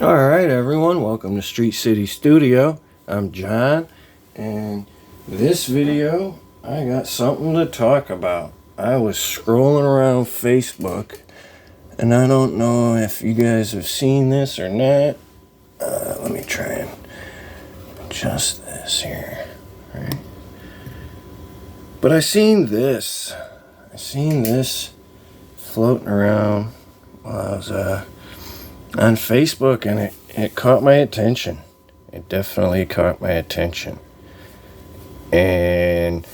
Alright everyone, welcome to Street City Studio. I'm John, and this video I got something to talk about. I was scrolling around Facebook, and I don't know if you guys have seen this or not. Let me try and adjust this here. Right. But I seen this floating around while I was on Facebook, and it caught my attention. It definitely caught my attention. And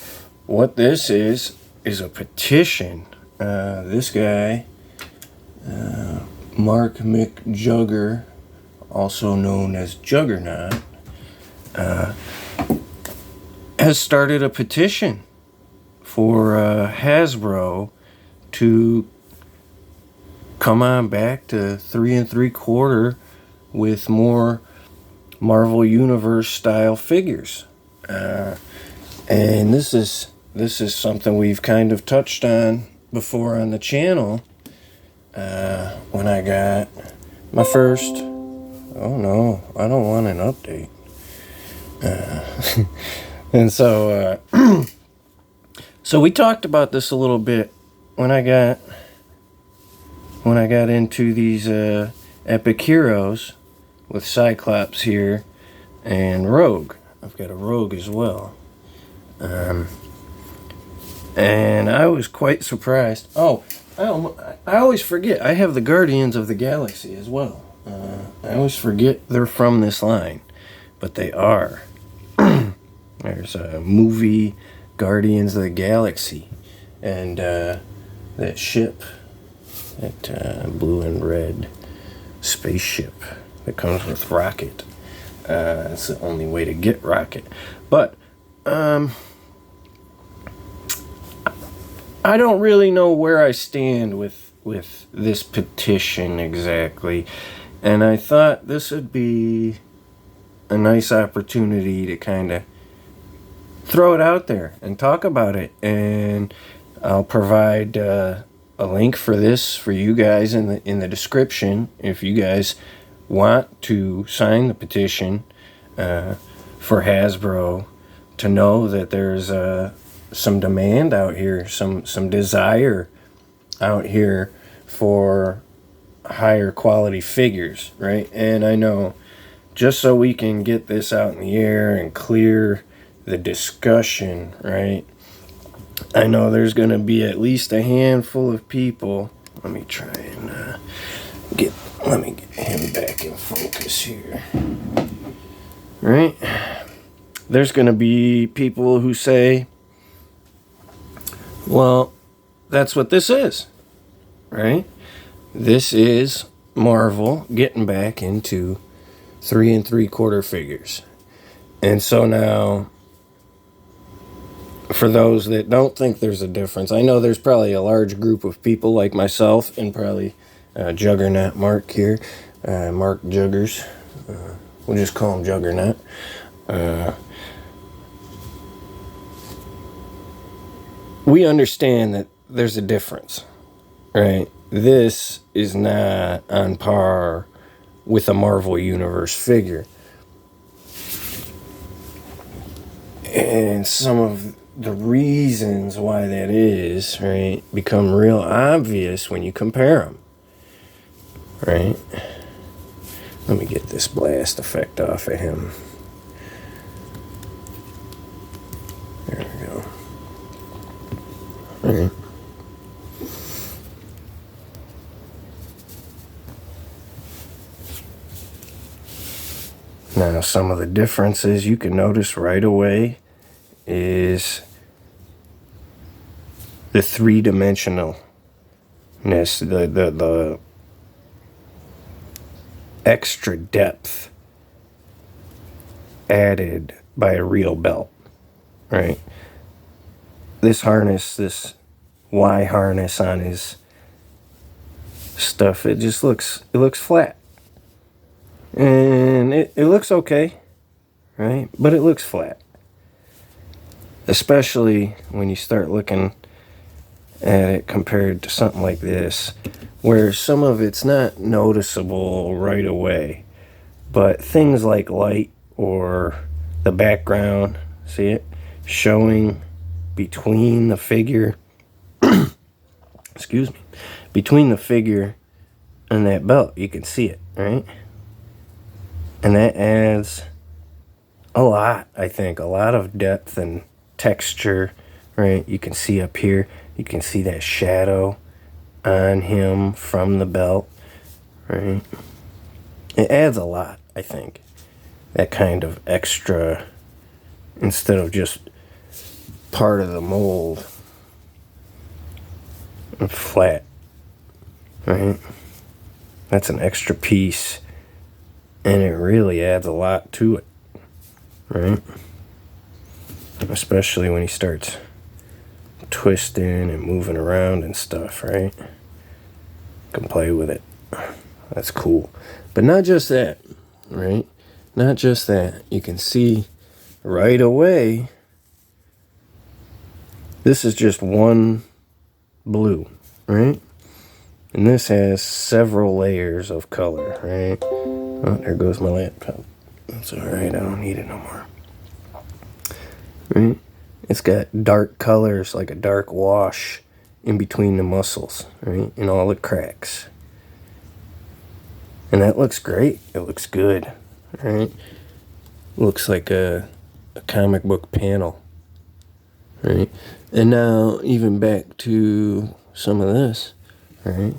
what this is a petition. This guy, Mark McJugger, also known as Juggernaut, has started a petition for Hasbro to come on back to 3 3/4 with more Marvel Universe style figures. And this is something we've kind of touched on before on the channel, when I got my first, oh no, I don't want an update. And so so we talked about this a little bit when I got into these epic heroes with Cyclops here and Rogue. I've got a Rogue as well. And I was quite surprised. Oh, I always forget. I have the Guardians of the Galaxy as well. I always forget they're from this line, but they are. There's a movie, Guardians of the Galaxy, and that ship, that blue and red spaceship that comes with Rocket. It's the only way to get Rocket. But I don't really know where I stand with this petition exactly. And I thought this would be a nice opportunity to kind of throw it out there and talk about it. And I'll provide a link for this for you guys in the description if you guys want to sign the petition for Hasbro to know that there's some demand out here, some desire out here for higher quality figures, right? And I know, just so we can get this out in the air and clear the discussion, right? I know there's going to be at least a handful of people. Let me try and get him back in focus here. Right? There's going to be people who say, well, that's what this is. Right? This is Marvel getting back into 3 3/4 figures. And so now, for those that don't think there's a difference, I know there's probably a large group of people like myself and probably Juggernaut Mark here, Mark Juggers, we'll just call him Juggernaut. We understand that there's a difference, right? This is not on par with a Marvel Universe figure. And some of the reasons why that is, right, become real obvious when you compare them, right? Let me get this blast effect off of him. There we go. All right. Now, some of the differences you can notice right away is the three-dimensionalness, the extra depth added by a real belt, right? This harness, this Y harness on his stuff, it looks flat. And it looks okay, right? But it looks flat. Especially when you start looking at it compared to something like this, where some of it's not noticeable right away. But things like light or the background, see it, showing between the figure, excuse me, between the figure and that belt, you can see it, right? And that adds a lot, I think, a lot of depth and texture, right? You can see up here, you can see that shadow on him from the belt, right? It adds a lot, I think, that kind of extra, instead of just part of the mold, flat, right? That's an extra piece, and it really adds a lot to it, right? Especially when he starts twisting and moving around and stuff, right? Can play with it. That's cool. But not just that, right? Not just that. You can see right away, this is just one blue, right? And this has several layers of color, right? Oh, there goes my laptop. That's all right. I don't need it no more. Right? It's got dark colors, like a dark wash in between the muscles, right? And all the cracks. And that looks great. It looks good, right? Looks like a comic book panel, right? And now, even back to some of this, right?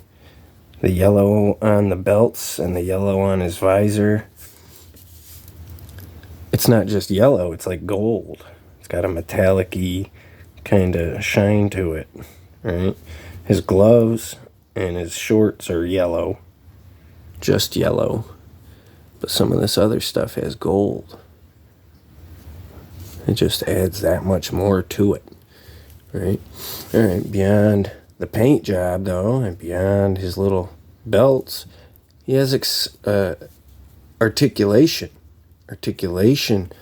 The yellow on the belts and the yellow on his visor. It's not just yellow, it's like gold. It's got a metallic-y kind of shine to it, right? His gloves and his shorts are yellow, just yellow. But some of this other stuff has gold. It just adds that much more to it, right? All right, beyond the paint job, though, and beyond his little belts, he has articulation. Articulation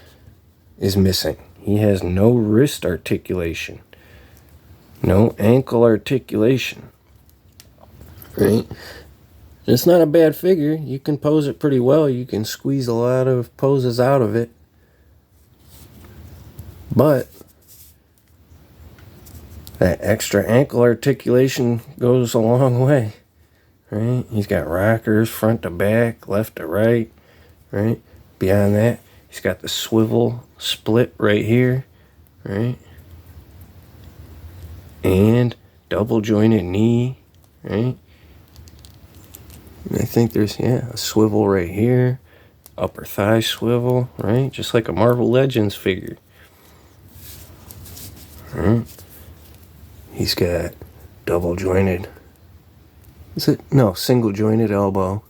is missing. He has no wrist articulation, no ankle articulation, right? It's not a bad figure. You can pose it pretty well. You can squeeze a lot of poses out of it. But that extra ankle articulation goes a long way, right? He's got rockers front to back, left to right, right? Beyond that, he's got the swivel split right here, right? And double jointed knee, right? And I think there's, a swivel right here, upper thigh swivel, right? Just like a Marvel Legends figure. Right? He's got double jointed, single jointed elbow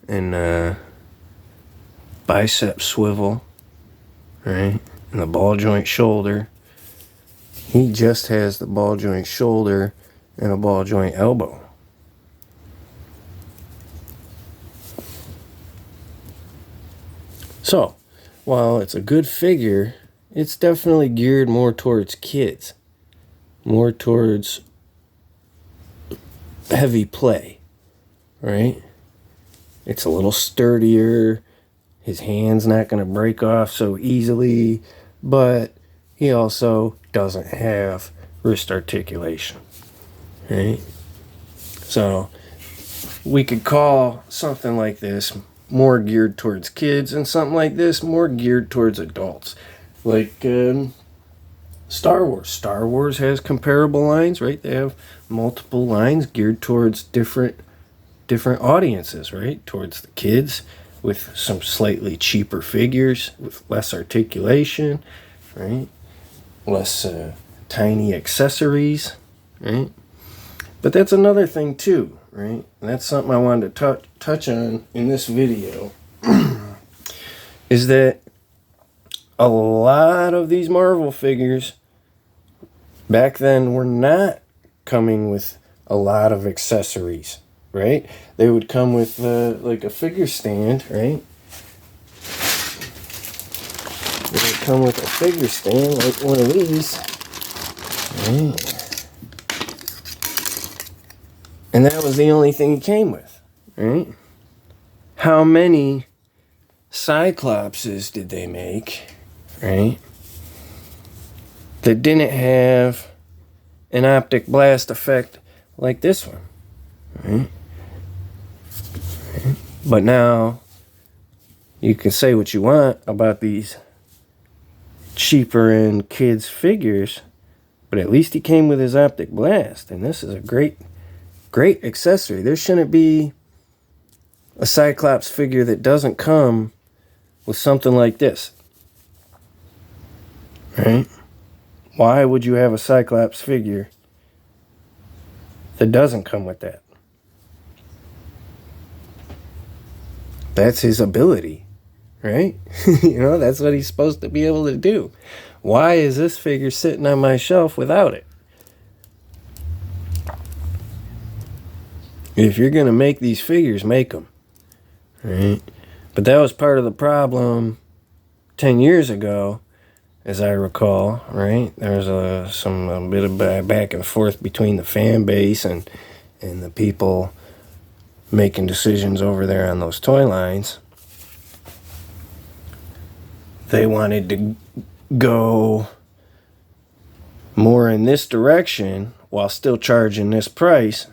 and bicep swivel, right? And the ball joint shoulder. He just has the ball joint shoulder and a ball joint elbow. So, while it's a good figure, it's definitely geared more towards kids, more towards heavy play, right? It's a little sturdier. His hand's not going to break off so easily, but he also doesn't have wrist articulation, right? So we could call something like this more geared towards kids and something like this more geared towards adults. Like Star Wars. Star Wars has comparable lines, right? They have multiple lines geared towards different audiences, right? Towards the kids with some slightly cheaper figures with less articulation, right? Less tiny accessories, right? But that's another thing too, right? And that's something I wanted to touch on in this video is that a lot of these Marvel figures back then were not coming with a lot of accessories, right? They would come with like a figure stand, right? They would come with a figure stand like one of these, right? And that was the only thing he came with, right? How many Cyclopses did they make, right, that didn't have an optic blast effect like this one, right? But now you can say what you want about these cheaper end kids figures, but at least he came with his optic blast, and this is a great accessory. There shouldn't be a Cyclops figure that doesn't come with something like this, right? Why would you have a Cyclops figure that doesn't come with that? That's his ability, right? That's what he's supposed to be able to do. Why is this figure sitting on my shelf without it? If you're going to make these figures, make them, right? But that was part of the problem 10 years ago, as I recall, right? There was a bit of back and forth between the fan base and the people making decisions over there on those toy lines. They wanted to go more in this direction while still charging this price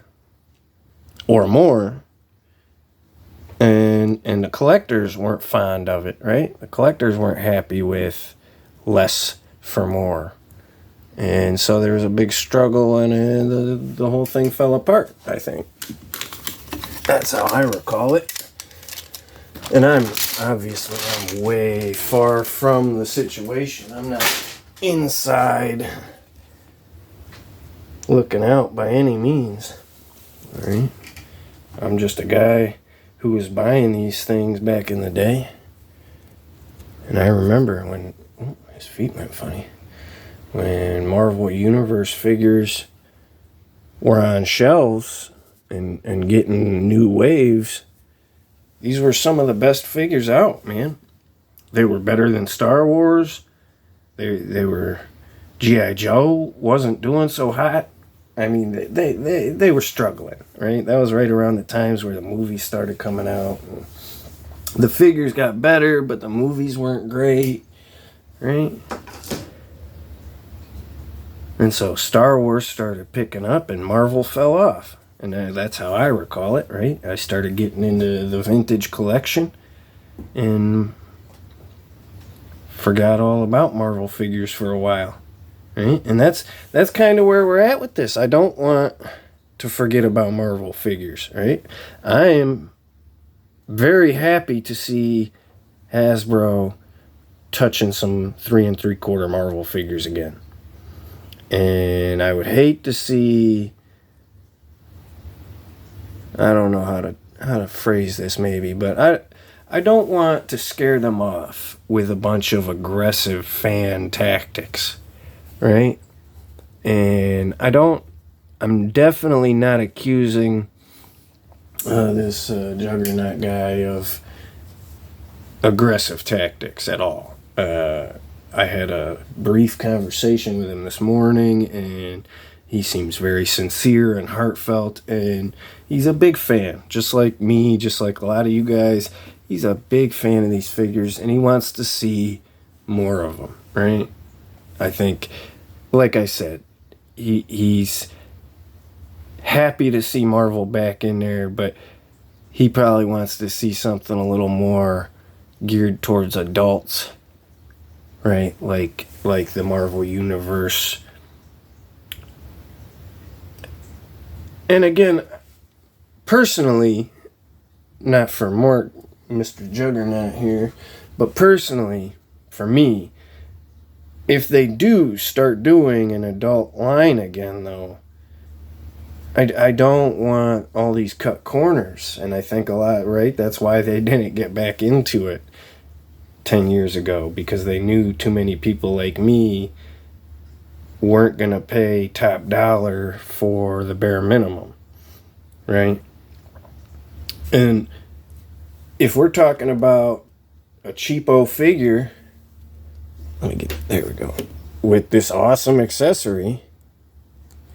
or more. And the collectors weren't fond of it, right? The collectors weren't happy with less for more. And so there was a big struggle, and the whole thing fell apart, I think. That's how I recall it. And I'm way far from the situation. I'm not inside looking out by any means, right? I'm just a guy who was buying these things back in the day. And I remember when his feet went funny. When Marvel Universe figures were on shelves and getting new waves, these were some of the best figures out, man. They were better than Star Wars. They were... G.I. Joe wasn't doing so hot. I mean, they were struggling, right? That was right around the times where the movies started coming out. The figures got better, but the movies weren't great, right? And so Star Wars started picking up and Marvel fell off. And that's how I recall it, right? I started getting into the vintage collection and forgot all about Marvel figures for a while. Right? And that's kind of where we're at with this. I don't want to forget about Marvel figures, right? I am very happy to see Hasbro touching some 3 3/4 Marvel figures again. And I would hate to see, I don't know how to phrase this maybe, but I don't want to scare them off with a bunch of aggressive fan tactics. Right? And I'm definitely not accusing this Juggernaut guy of aggressive tactics at all. I had a brief conversation with him this morning, and he seems very sincere and heartfelt, and he's a big fan, just like me, just like a lot of you guys. He's a big fan of these figures, and he wants to see more of them, right? I think, like I said, he's happy to see Marvel back in there, but he probably wants to see something a little more geared towards adults, right? Like the Marvel Universe. And again, personally, not for more Mr. Juggernaut here, but personally, for me, if they do start doing an adult line again, though, I don't want all these cut corners. And I think a lot, right? That's why they didn't get back into it 10 years ago, because they knew too many people like me weren't going to pay top dollar for the bare minimum, right? And if we're talking about a cheapo figure, there we go, with this awesome accessory,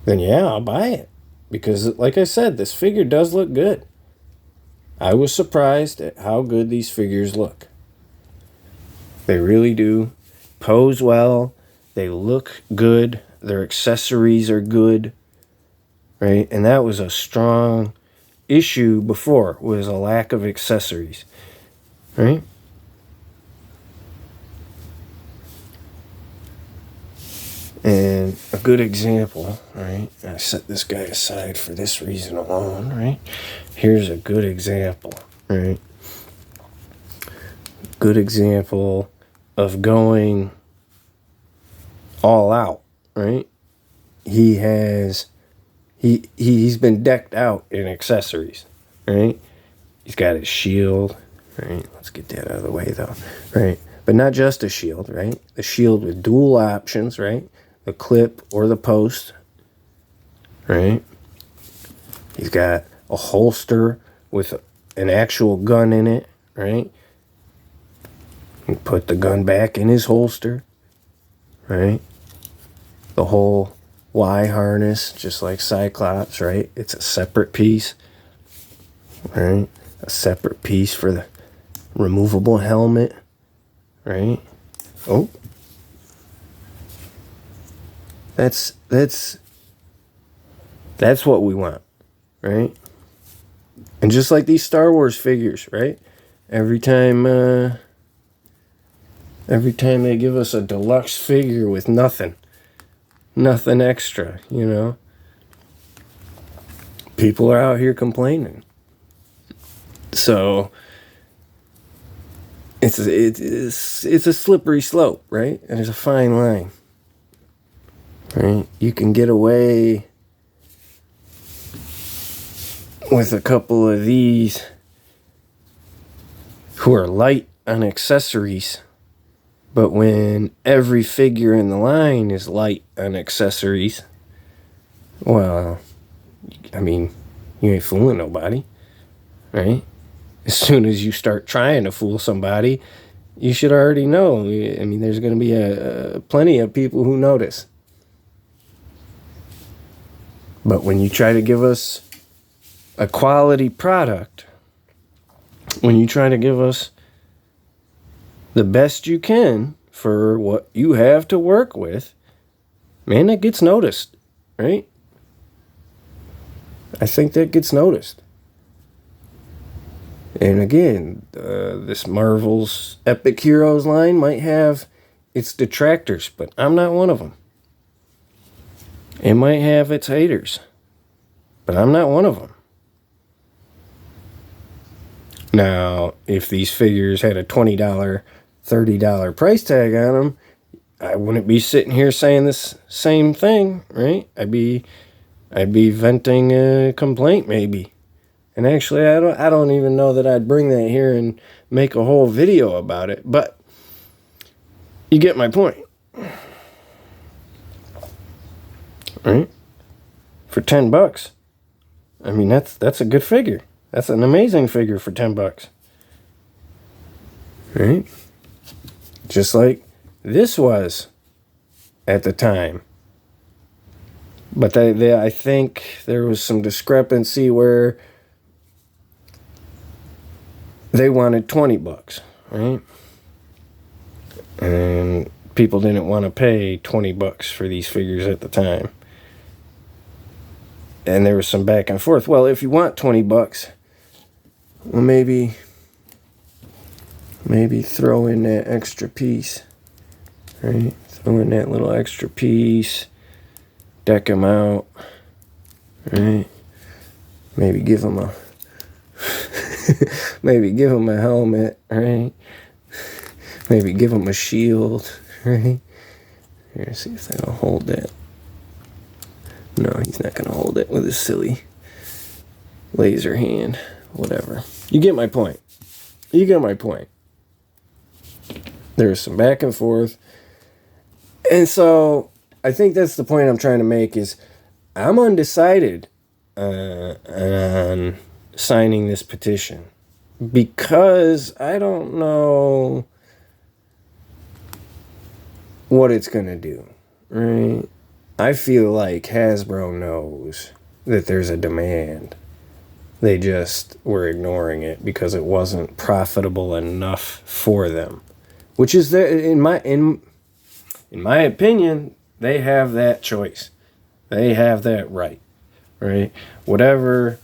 then yeah, I'll buy it. Because like I said, this figure does look good. I was surprised at how good these figures look. They really do. Pose well. They look good. Their accessories are good. Right? And that was a strong issue before, was a lack of accessories. Right? And a good example, right? I set this guy aside for this reason alone, right? Here's a good example, right? Good example of going all out, right? He's been decked out in accessories, right? He's got his shield, right? Let's get that out of the way though, right? But not just a shield, right? The shield with dual options, right? The clip or the post, right? He's got a holster with an actual gun in it, right? You put the gun back in his holster, right? The whole Y harness, just like Cyclops, right? It's a separate piece, right? A separate piece for the removable helmet, right? Oh. That's what we want, right? And just like these Star Wars figures, right? Every time they give us a deluxe figure with nothing extra, you know, people are out here complaining. So it's a slippery slope, right? And there's a fine line. Right? You can get away with a couple of these who are light on accessories, but when every figure in the line is light on accessories, well, I mean, you ain't fooling nobody, right? As soon as you start trying to fool somebody, you should already know. I mean, there's going to be plenty of people who notice. But when you try to give us a quality product, when you try to give us the best you can for what you have to work with, man, that gets noticed, right? I think that gets noticed. And again, this Marvel's Epic Heroes line might have its detractors, but I'm not one of them. It might have its haters, but I'm not one of them. Now, if these figures had a $20, $30 price tag on them, I wouldn't be sitting here saying this same thing, right? I'd be venting a complaint maybe. And actually, I don't even know that I'd bring that here and make a whole video about it, but you get my point. Right? For $10. I mean, that's a good figure. That's an amazing figure for $10. Right? Just like this was at the time. But I think there was some discrepancy where they wanted $20, right? And people didn't want to pay $20 for these figures at the time. And there was some back and forth. Well, if you want $20, well, maybe throw in that extra piece, right? Throw in that little extra piece, deck them out, right? Maybe give them a helmet, right? Maybe give them a shield, right? Here, see if that'll hold that. No, he's not going to hold it with his silly laser hand. Whatever. You get my point. There's some back and forth. And so, I think that's the point I'm trying to make is I'm undecided on signing this petition. Because I don't know what it's going to do. Right? I feel like Hasbro knows that there's a demand. They just were ignoring it because it wasn't profitable enough for them. which is in my opinion, they have that choice. They have that right, right? Whatever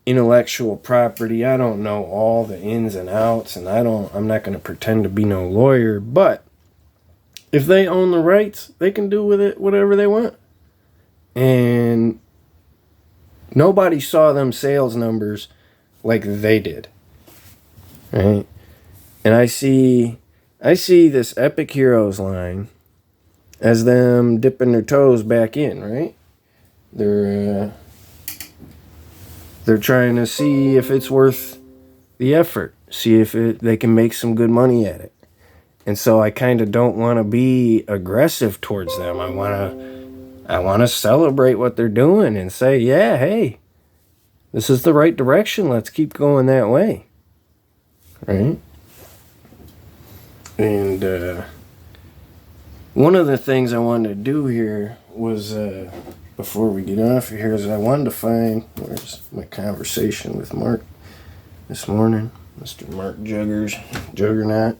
intellectual property, I don't know all the ins and outs, and I'm not going to pretend to be no lawyer, but if they own the rights, they can do with it whatever they want. And nobody saw them sales numbers like they did, right? And I see this Epic Heroes line as them dipping their toes back in, right? They're trying to see if it's worth the effort, see if they can make some good money at it. And so I kind of don't want to be aggressive towards them. I want to celebrate what they're doing and say, yeah, hey, this is the right direction. Let's keep going that way, right? And one of the things I wanted to do here was, before we get off here, is I wanted to find, where's my conversation with Mark this morning, Mr. Mark Juggernaut.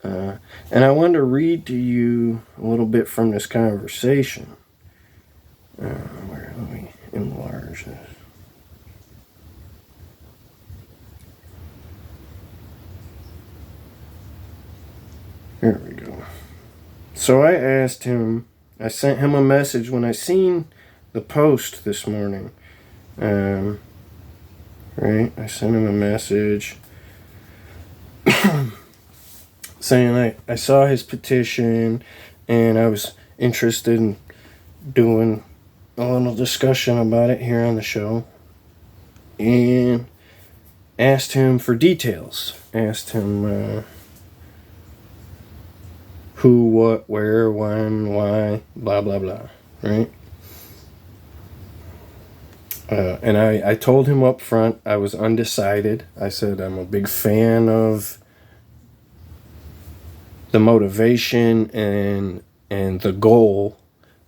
And I wanted to read to you a little bit from this conversation. Let me enlarge this. Here we go. So I asked him, I sent him a message when I seen the post this morning. Right? I sent him a message saying I saw his petition and I was interested in doing a little discussion about it here on the show. And asked him for details. Asked him who, what, where, when, why, blah, blah, blah, right? And I told him up front I was undecided. I said I'm a big fan of the motivation and the goal,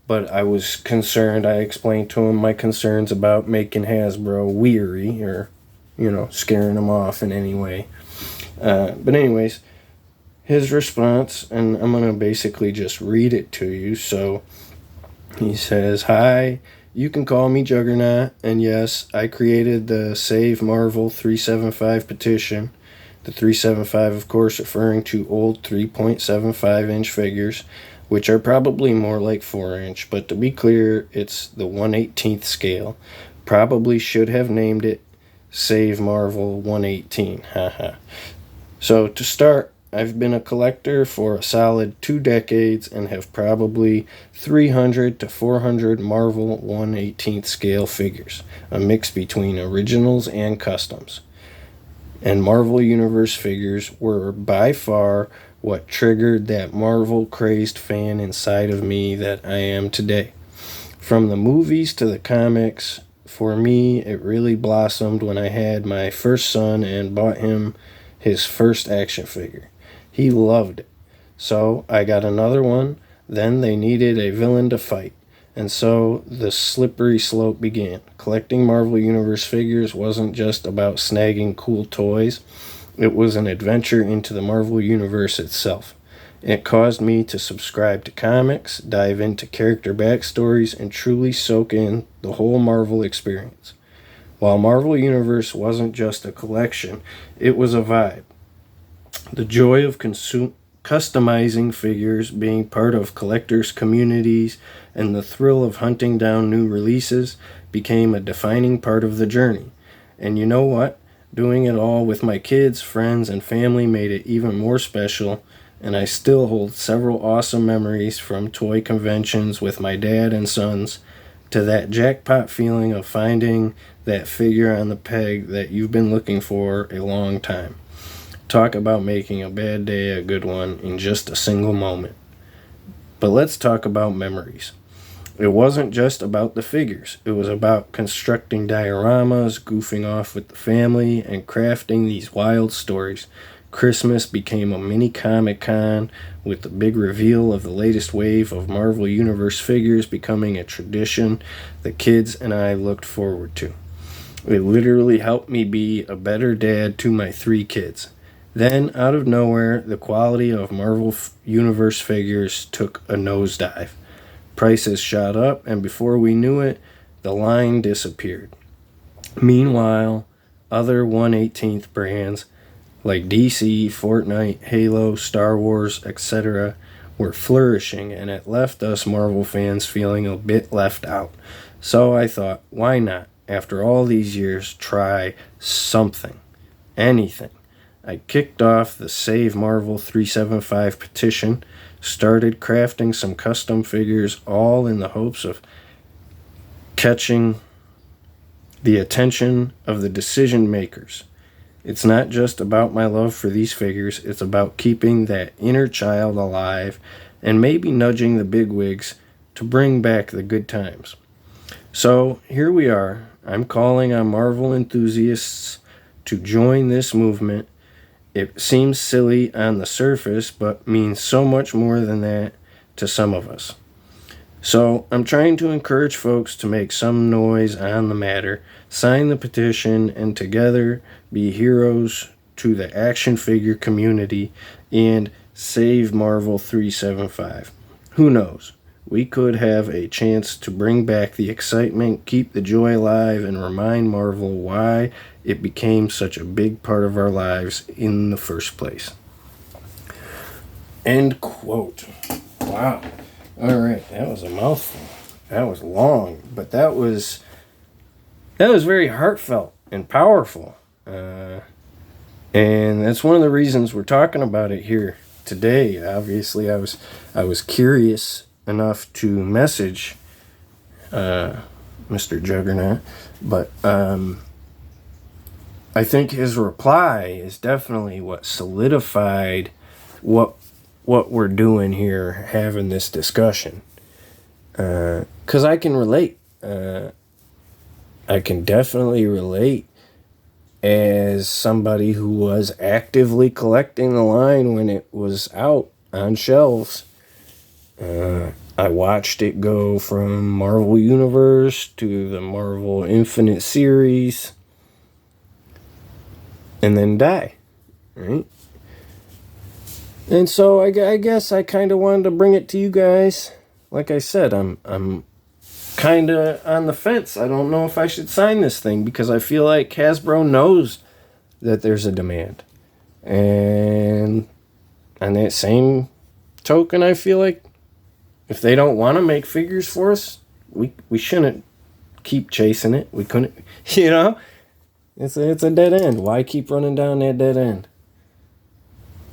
but I was concerned. I explained to him my concerns about making Hasbro weary or, scaring them off in any way. But anyways, his response, and I'm going to basically just read it to you. So he says, "Hi, you can call me Juggernaut, and yes, I created the Save Marvel 375 petition. The 375, of course, referring to old 3.75-inch figures, which are probably more like 4-inch, but to be clear, it's the 1/18th scale. Probably should have named it Save Marvel 1/18. Haha. So to start, I've been a collector for a solid 2 decades and have probably 300 to 400 Marvel 1/18th scale figures, a mix between originals and customs. And Marvel Universe figures were by far what triggered that Marvel-crazed fan inside of me that I am today. From the movies to the comics, for me, it really blossomed when I had my first son and bought him his first action figure. He loved it. So I got another one. Then they needed a villain to fight. And so the slippery slope began. Collecting Marvel Universe figures wasn't just about snagging cool toys. It was an adventure into the Marvel Universe itself. It caused me to subscribe to comics, dive into character backstories, and truly soak in the whole Marvel experience. While Marvel Universe wasn't just a collection, it was a vibe. The joy of customizing figures, being part of collectors' communities, and the thrill of hunting down new releases became a defining part of the journey. And you know what? Doing it all with my kids, friends, and family made it even more special, and I still hold several awesome memories from toy conventions with my dad and sons to that jackpot feeling of finding that figure on the peg that you've been looking for a long time. Talk about making a bad day a good one in just a single moment. But let's talk about memories. It wasn't just about the figures. It was about constructing dioramas, goofing off with the family, and crafting these wild stories. Christmas became a mini Comic-Con with the big reveal of the latest wave of Marvel Universe figures becoming a tradition the kids and I looked forward to. It literally helped me be a better dad to my 3 kids. Then, out of nowhere, the quality of Marvel Universe figures took a nosedive. Prices shot up, and before we knew it, the line disappeared. Meanwhile, other 1/18th brands like DC, Fortnite, Halo, Star Wars, etc. were flourishing, and it left us Marvel fans feeling a bit left out. So I thought, why not, after all these years, try something, anything. I kicked off the Save Marvel 375 petition, started crafting some custom figures, all in the hopes of catching the attention of the decision makers. It's not just about my love for these figures, it's about keeping that inner child alive and maybe nudging the bigwigs to bring back the good times. So here we are. I'm calling on Marvel enthusiasts to join this movement. It seems silly on the surface, but means so much more than that to some of us. So I'm trying to encourage folks to make some noise on the matter, sign the petition, and together be heroes to the action figure community and save Marvel 375. Who knows? We could have a chance to bring back the excitement, keep the joy alive, and remind Marvel why it became such a big part of our lives in the first place. End quote. Wow. All right, that was a mouthful. That was long, but that was very heartfelt and powerful. And that's one of the reasons we're talking about it here today. Obviously, I was curious enough to message Mr. Juggernaut, but I think his reply is definitely what solidified what we're doing here, having this discussion. 'Cause I can relate. I can definitely relate as somebody who was actively collecting the line when it was out on shelves. I watched it go from Marvel Universe to the Marvel Infinite series and then die, right? And so I guess I kind of wanted to bring it to you guys. Like I said, I'm kind of on the fence. I don't know if I should sign this thing because I feel like Hasbro knows that there's a demand. And on that same token, I feel like if they don't want to make figures for us, we shouldn't keep chasing it. We couldn't, you know? It's a dead end. Why keep running down that dead end?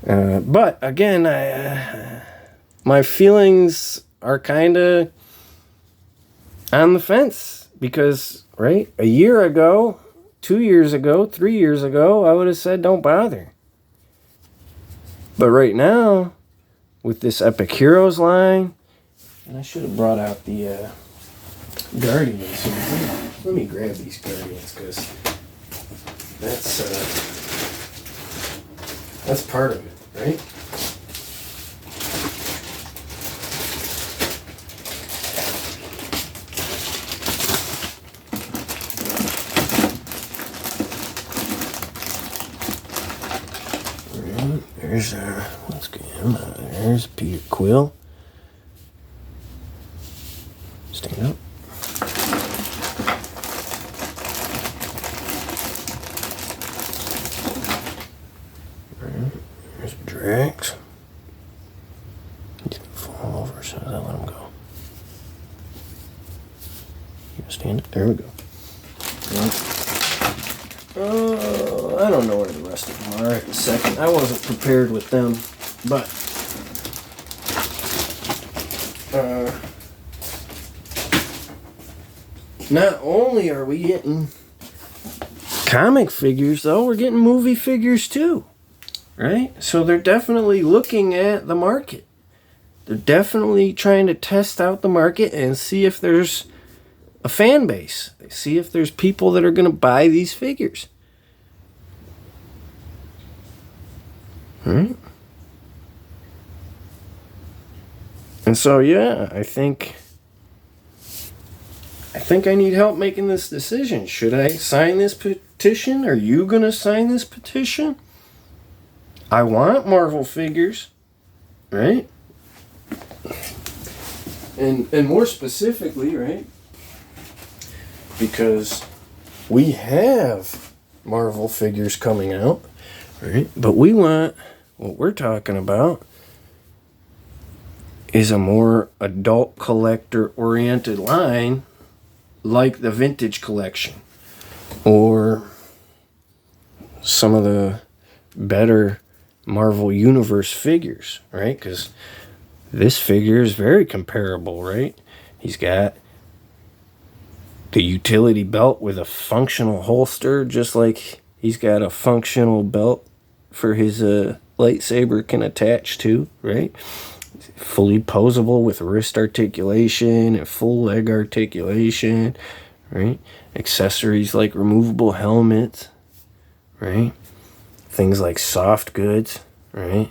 But again, my feelings are kind of on the fence because, right, a year ago, 2 years ago, 3 years ago, I would have said don't bother. But right now, with this Epic Heroes line, and I should have brought out the Guardians. Let me grab these Guardians because that's part of it, right? There's let's get him out of there. There's Peter Quill. Stand up. There's Drax. He's gonna fall over, so I let him go. You gonna stand up? There we go. I don't know where the rest of them are at the second. I wasn't prepared with them, but not only are we getting comic figures, though, we're getting movie figures too, right? So they're definitely looking at the market. They're definitely trying to test out the market and see if there's a fan base. See if there's people that are going to buy these figures. Right? And so, yeah, I think I need help making this decision. Should I sign this petition? Are you going to sign this petition? I want Marvel figures, right? And more specifically, right? Because we have Marvel figures coming out, right? But we want, what we're talking about is a more adult collector oriented line like the vintage collection or some of the better Marvel Universe figures, right? Because this figure is very comparable, right? He's got the utility belt with a functional holster, just like he's got a functional belt for his lightsaber can attach to, right? Fully posable with wrist articulation and full leg articulation, right? Accessories like removable helmets, right? Things like soft goods, right?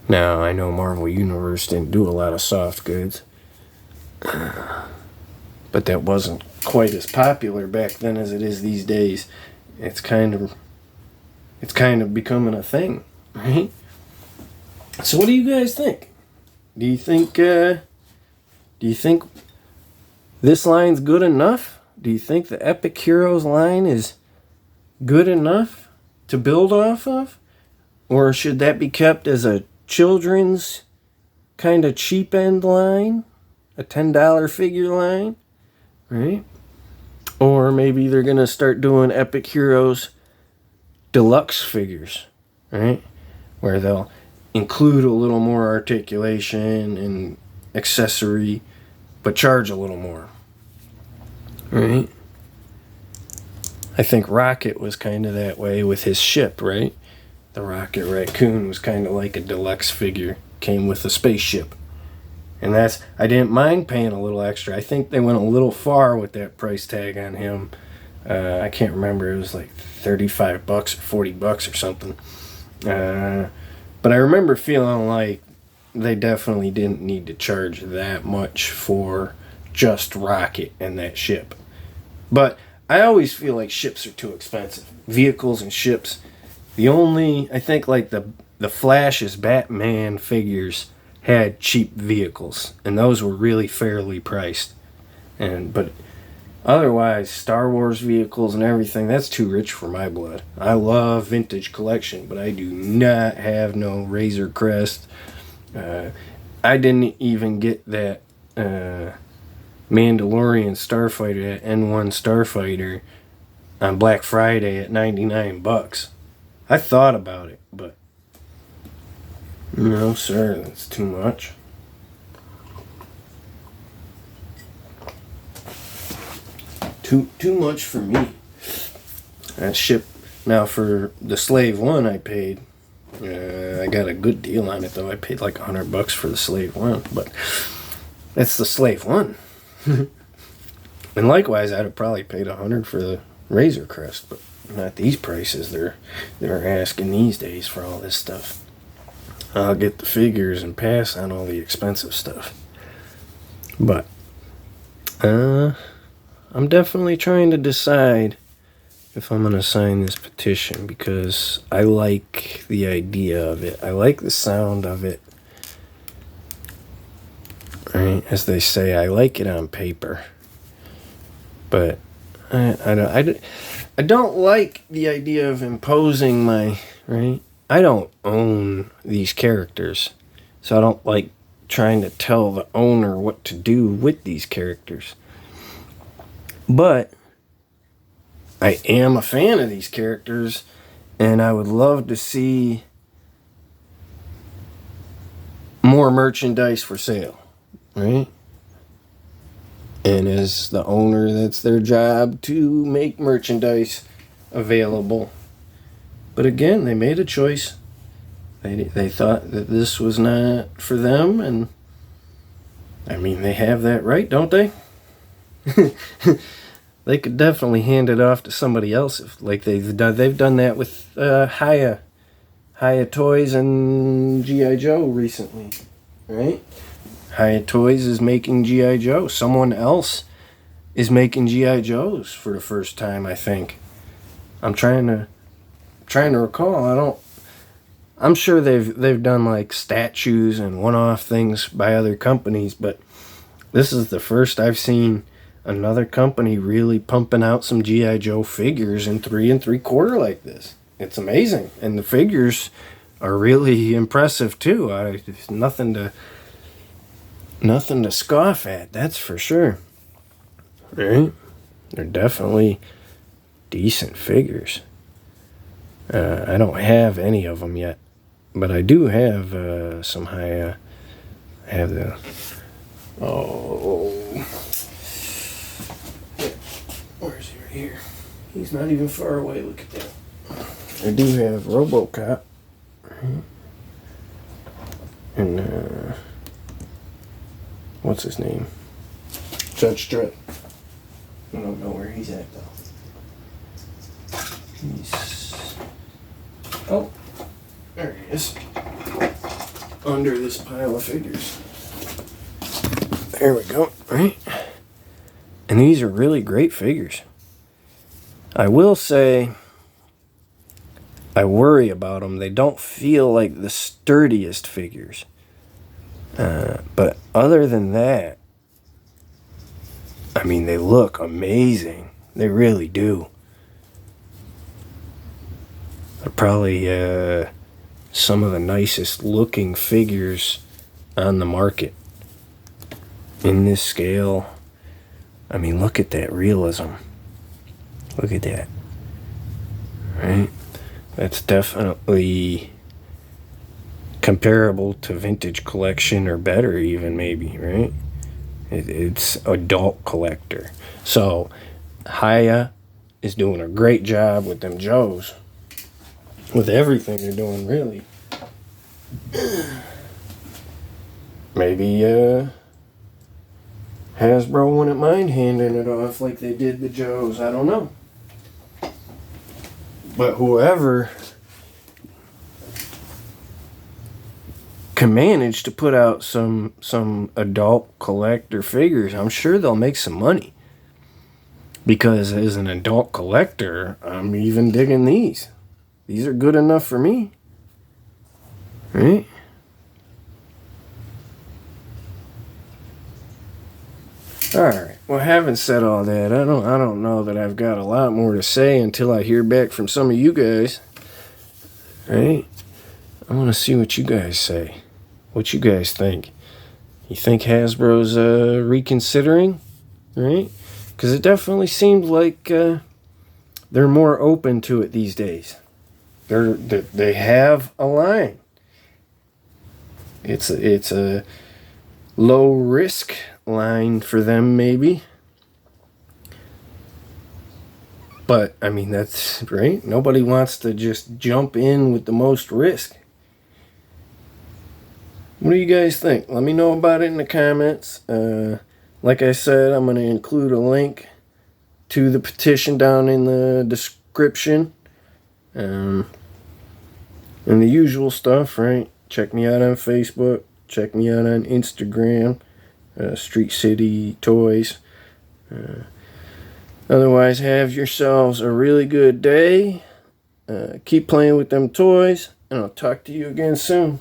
Now, I know Marvel Universe didn't do a lot of soft goods, but that wasn't quite as popular back then as it is these days. It's kind of becoming a thing, right? So what do you guys think? Do you think this line's good enough? Do you think the Epic Heroes line is good enough to build off of? Or should that be kept as a children's kind of cheap end line? A $10 figure line? Right? Or maybe they're going to start doing Epic Heroes deluxe figures, right? Where they'll include a little more articulation and accessory, but charge a little more, right? I think Rocket was kind of that way with his ship, right? The Rocket Raccoon was kind of like a deluxe figure, came with a spaceship. And I didn't mind paying a little extra. I think they went a little far with that price tag on him. I can't remember, it was like $35 or $40 or something. But I remember feeling like they definitely didn't need to charge that much for just Rocket and that ship. But I always feel like ships are too expensive. Vehicles and ships. I think like the Flash's Batman figures had cheap vehicles, and those were really fairly priced. But otherwise, Star Wars vehicles and everything, that's too rich for my blood. I love vintage collection, but I do not have no Razor Crest. I didn't even get that Mandalorian Starfighter, that N1 Starfighter, on Black Friday at $99. I thought about it, but no, sir, that's too much. Too much for me. That ship. Now for the Slave 1 I paid. I got a good deal on it though. I paid like $100 for the Slave 1, but that's the Slave 1. And likewise, I'd have probably paid $100 for the Razor Crest, but not these prices they're asking these days for all this stuff. I'll get the figures and pass on all the expensive stuff. But I'm definitely trying to decide if I'm going to sign this petition because I like the idea of it. I like the sound of it. Right? As they say, I like it on paper. But I don't like the idea of imposing my, right? I don't own these characters, so I don't like trying to tell the owner what to do with these characters. But I am a fan of these characters, and I would love to see more merchandise for sale, right? And as the owner, that's their job to make merchandise available. But again, they made a choice. They thought that this was not for them, and I mean, they have that right, don't they? They could definitely hand it off to somebody else, if, like they've done that with Hiya Toys and G.I. Joe recently, right? Hiya Toys is making G.I. Joe. Someone else is making G.I. Joes for the first time, I think. I'm trying trying to recall. I'm sure they've done like statues and one-off things by other companies, but this is the first I've seen another company really pumping out some G.I. Joe figures in 3 3/4 like this. It's amazing, and the figures are really impressive too. There's nothing to scoff at, that's for sure. Right? They're definitely decent figures. I don't have any of them yet, but I do have some high. I have the. Oh. Where is he? Right here. He's not even far away. Look at that. I do have RoboCop. And what's his name? Judge Dredd. I don't know where he's at though. Oh, there he is. Under this pile of figures. There we go, right? And these are really great figures. I will say, I worry about them. They don't feel like the sturdiest figures. But other than that, I mean, they look amazing. They really do. They're probably some of the nicest looking figures on the market. In this scale, I mean, look at that realism. Look at that. Right? That's definitely comparable to vintage collection or better even, maybe, right? It's adult collector. So Hiya is doing a great job with them Joes. With everything they're doing, really. Maybe Hasbro wouldn't mind handing it off like they did the Joes. I don't know. But whoever can manage to put out some adult collector figures, I'm sure they'll make some money. Because as an adult collector, I'm even digging these. These are good enough for me. Right? Alright, well, having said all that, I don't know that I've got a lot more to say until I hear back from some of you guys. Right? I want to see what you guys say. What you guys think. You think Hasbro's reconsidering? Right? Because it definitely seems like they're more open to it these days. They have a line. It's a low risk line for them, maybe. But I mean, that's right. Nobody wants to just jump in with the most risk. What do you guys think? Let me know about it in the comments. Like I said, I'm going to include a link to the petition down in the description. And the usual stuff, right? Check me out on Facebook. Check me out on Instagram. Street City Toys. Otherwise, have yourselves a really good day. Keep playing with them toys. And I'll talk to you again soon.